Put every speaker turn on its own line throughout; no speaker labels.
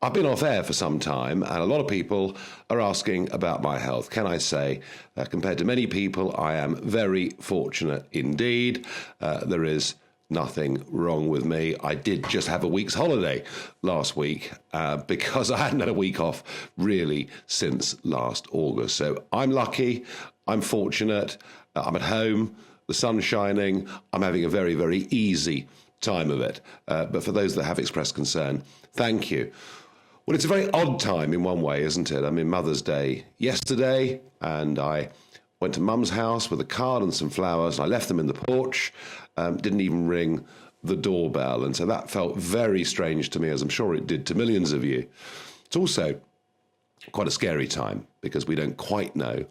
I've been off air for some time, and a lot of people are asking about my health. Can I say, compared to many people, I am very fortunate indeed. There is nothing wrong with me. I did just have a week's holiday last week because I hadn't had a week off really since last August. So I'm lucky, I'm fortunate, I'm at home, the sun's shining, I'm having a very, very easy time of it. But for those that have expressed concern, thank you. Well, it's a very odd time in one way, isn't it? I mean, Mother's Day yesterday, and I went to Mum's house with a card and some flowers, and I left them in the porch, didn't even ring the doorbell. And so that felt very strange to me, as I'm sure it did to millions of you. It's also quite a scary time because we don't quite know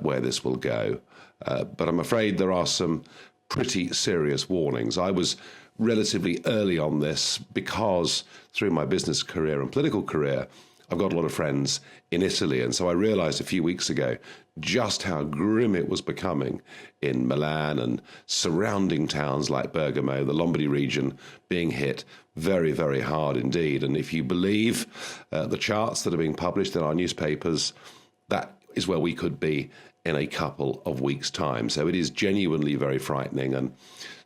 where this will go. But I'm afraid there are some pretty serious warnings. I was relatively early on this because through my business career and political career, I've got a lot of friends in Italy. And so I realized a few weeks ago just how grim it was becoming in Milan and surrounding towns like Bergamo, the Lombardy region, being hit very, very hard indeed. And if you believe the charts that are being published in our newspapers, that is where we could be in a couple of weeks' time. So it is genuinely very frightening. And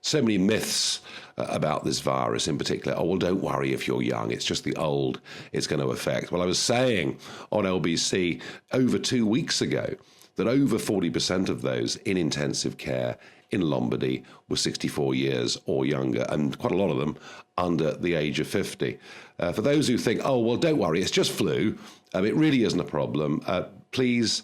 so many myths about this virus in particular. Oh, well, don't worry if you're young. It's just the old it's going to affect. Well, I was saying on LBC over 2 weeks ago that over 40% of those in intensive care in Lombardy were 64 years or younger, and quite a lot of them under the age of 50. For those who think, oh, well, don't worry, it's just flu, it really isn't a problem, please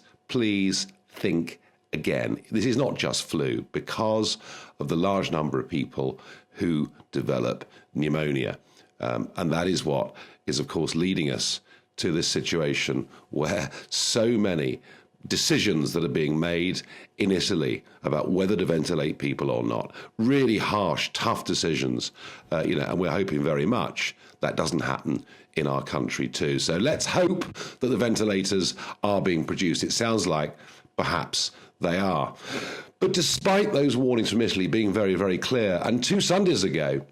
think again. This is not just flu because of the large number of people who develop pneumonia. And that is what is, of course, leading us to this situation where so many decisions that are being made in Italy about whether to ventilate people or not, really harsh, tough decisions, and we're hoping very much that doesn't happen in our country too. So let's hope that the ventilators are being produced. It sounds like perhaps they are. But despite those warnings from Italy being very, very clear, and 2 Sundays ago,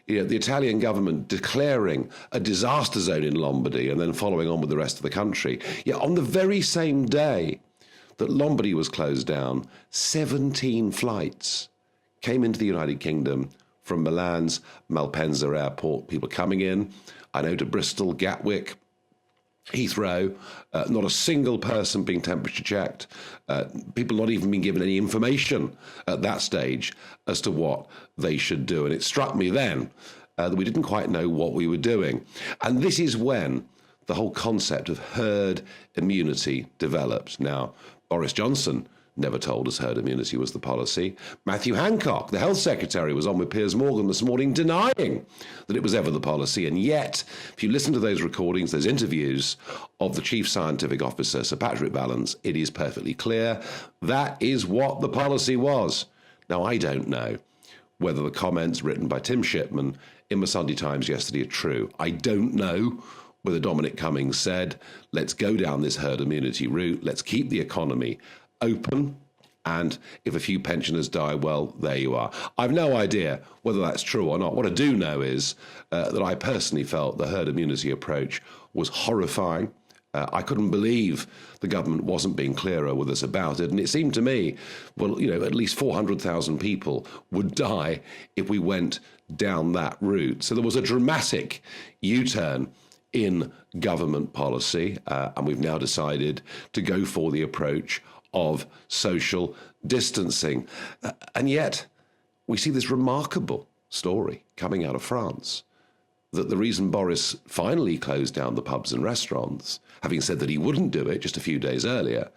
the Italian government declaring a disaster zone in Lombardy and then following on with the rest of the country, yet on the very same day that Lombardy was closed down, 17 flights came into the United Kingdom from Milan's Malpensa airport. People coming in, I know, to Bristol, Gatwick, Heathrow, not a single person being temperature checked, people not even being given any information at that stage as to what they should do. And it struck me then that we didn't quite know what we were doing. And this is when the whole concept of herd immunity developed. Now, Boris Johnson never told us herd immunity was the policy. Matthew Hancock, the health secretary, was on with Piers Morgan this morning denying that it was ever the policy. And yet, if you listen to those recordings, those interviews of the chief scientific officer, Sir Patrick Vallance, it is perfectly clear that is what the policy was. Now, I don't know whether the comments written by Tim Shipman in the Sunday Times yesterday are true. I don't know whether Dominic Cummings said, let's go down this herd immunity route, let's keep the economy open, and if a few pensioners die, well, there you are. I've no idea whether that's true or not. What I do know is that I personally felt the herd immunity approach was horrifying. I couldn't believe the government wasn't being clearer with us about it. And it seemed to me, well, at least 400,000 people would die if we went down that route. So there was a dramatic U-turn in government policy, and we've now decided to go for the approach of social distancing. And yet we see this remarkable story coming out of France that the reason Boris finally closed down the pubs and restaurants, having said that he wouldn't do it just a few days earlier,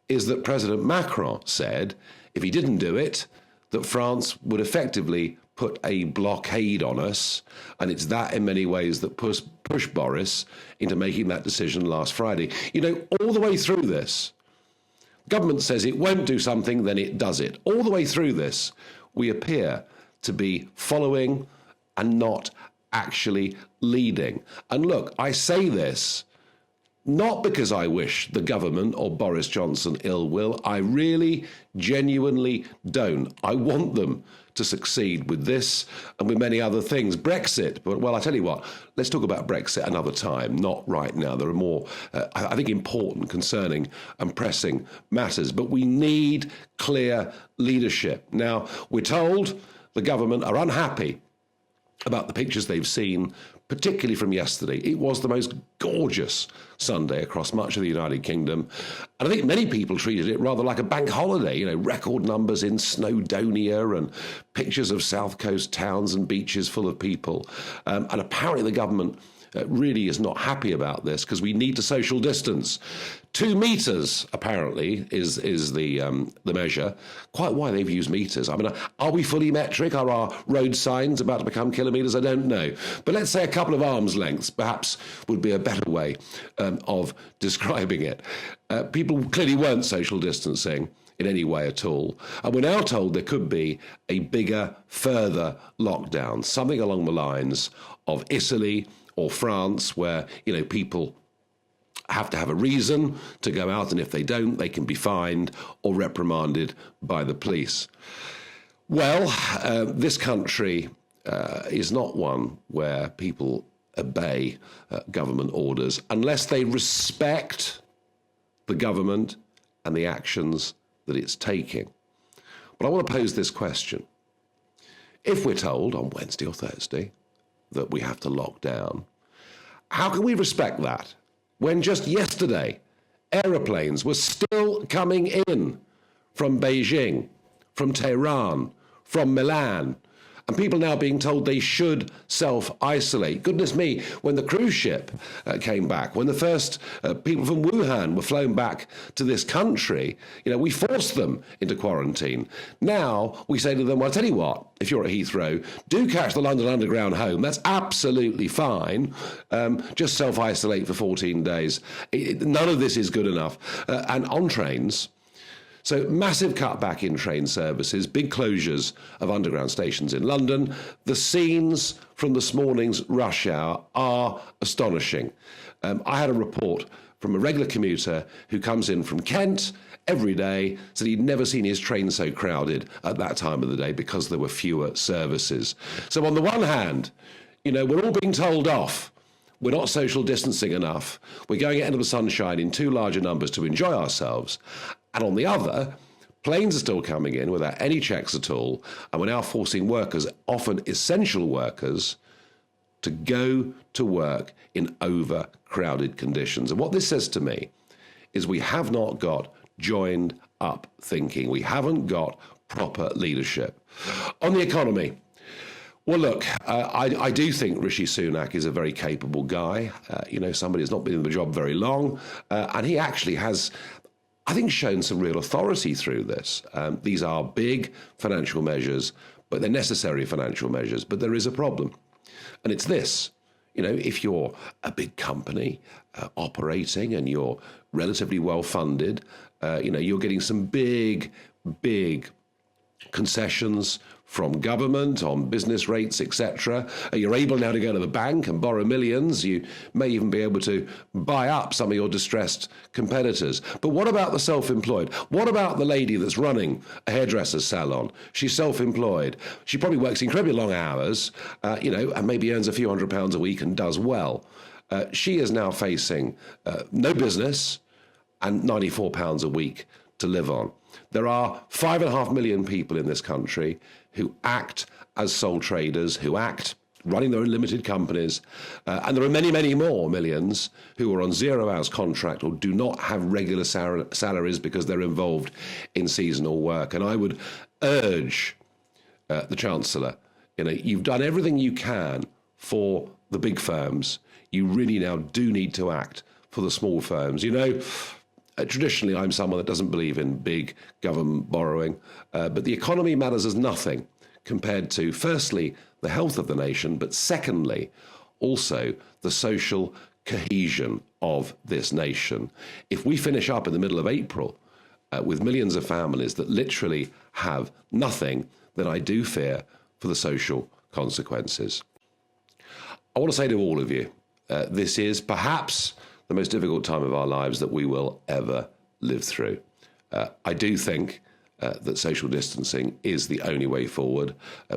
is that President Macron said if he didn't do it, that France would effectively put a blockade on us. And it's that in many ways that pushed Boris into making that decision last Friday. All the way through this, government says it won't do something, then it does it. All the way through this, we appear to be following and not actually leading. And look, I say this Not because I wish the government or Boris Johnson ill will. I really, genuinely don't. I want them to succeed with this and with many other things. Brexit, well, I tell you what, let's talk about Brexit another time, not right now. There are more, I think, important, concerning and pressing matters. But we need clear leadership. Now, we're told the government are unhappy about the pictures they've seen, particularly from yesterday. It was the most gorgeous Sunday across much of the United Kingdom. And I think many people treated it rather like a bank holiday, record numbers in Snowdonia and pictures of South Coast towns and beaches full of people. And apparently the government really is not happy about this because we need to social distance. 2 meters, apparently, is the measure. Quite why they've used meters. I mean, are we fully metric? Are our road signs about to become kilometers? I don't know. But let's say a couple of arms lengths, perhaps, would be a better way of describing it. People clearly weren't social distancing in any way at all. And we're now told there could be a bigger, further lockdown, something along the lines of Italy or France, where, people have to have a reason to go out, and if they don't, they can be fined or reprimanded by the police. Well, this country is not one where people obey government orders unless they respect the government and the actions that it's taking. But I want to pose this question. If we're told on Wednesday or Thursday that we have to lock down, how can we respect that when just yesterday aeroplanes were still coming in from Beijing, from Tehran, from Milan, and people now being told they should self-isolate? Goodness me, when the cruise ship came back, when the first people from Wuhan were flown back to this country, we forced them into quarantine. Now we say to them, well, I'll tell you what, if you're at Heathrow, do catch the London Underground home. That's absolutely fine. Just self-isolate for 14 days. None of this is good enough. And on trains, so massive cutback in train services, big closures of underground stations in London. The scenes from this morning's rush hour are astonishing. I had a report from a regular commuter who comes in from Kent every day, said he'd never seen his train so crowded at that time of the day because there were fewer services. So on the one hand, we're all being told off. We're not social distancing enough. We're going out into the sunshine in too large a numbers to enjoy ourselves. And on the other, planes are still coming in without any checks at all, and we're now forcing workers, often essential workers, to go to work in overcrowded conditions. And what this says to me is we have not got joined up thinking. We haven't got proper leadership. On the economy, well, look, I do think Rishi Sunak is a very capable guy, somebody who's not been in the job very long, and he actually has, I think, shown some real authority through this. These are big financial measures, but they're necessary financial measures. But there is a problem, and it's this. If you're a big company operating and you're relatively well-funded, you're getting some big concessions from government on business rates, etc. You're able now to go to the bank and borrow millions. You may even be able to buy up some of your distressed competitors. But what about the self-employed? What about the lady that's running a hairdresser's salon? She's self-employed. She probably works incredibly long hours, and maybe earns a few £100 a week and does well. She is now facing no business and £94 a week to live on. There are 5.5 million people in this country who act as sole traders, who act running their own limited companies, and there are many, many more millions who are on 0 hours contract or do not have regular salaries because they're involved in seasonal work. And I would urge the Chancellor, you've done everything you can for the big firms. You really now do need to act for the small firms. Traditionally, I'm someone that doesn't believe in big government borrowing, but the economy matters as nothing compared to, firstly, the health of the nation, but secondly, also the social cohesion of this nation. If we finish up in the middle of April with millions of families that literally have nothing, then I do fear for the social consequences. I want to say to all of you, this is perhaps the most difficult time of our lives that we will ever live through. I do think that social distancing is the only way forward.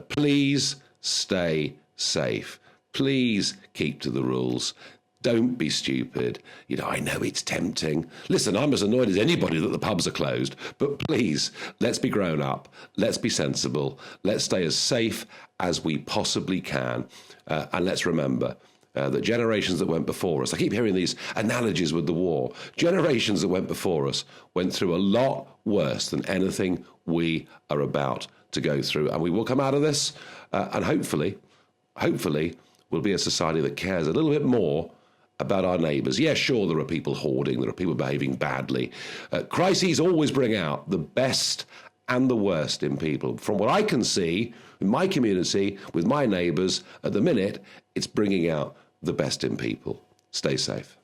Please stay safe. Please keep to the rules. Don't be stupid. I know it's tempting. Listen, I'm as annoyed as anybody that the pubs are closed, but please, let's be grown up. Let's be sensible. Let's stay as safe as we possibly can. And let's remember that generations that went before us, I keep hearing these analogies with the war, generations that went before us went through a lot worse than anything we are about to go through. And we will come out of this, and hopefully, we'll be a society that cares a little bit more about our neighbours. Yeah, sure, there are people hoarding, there are people behaving badly. Crises always bring out the best and the worst in people. From what I can see in my community, with my neighbours, at the minute, it's bringing out the best in people. Stay safe.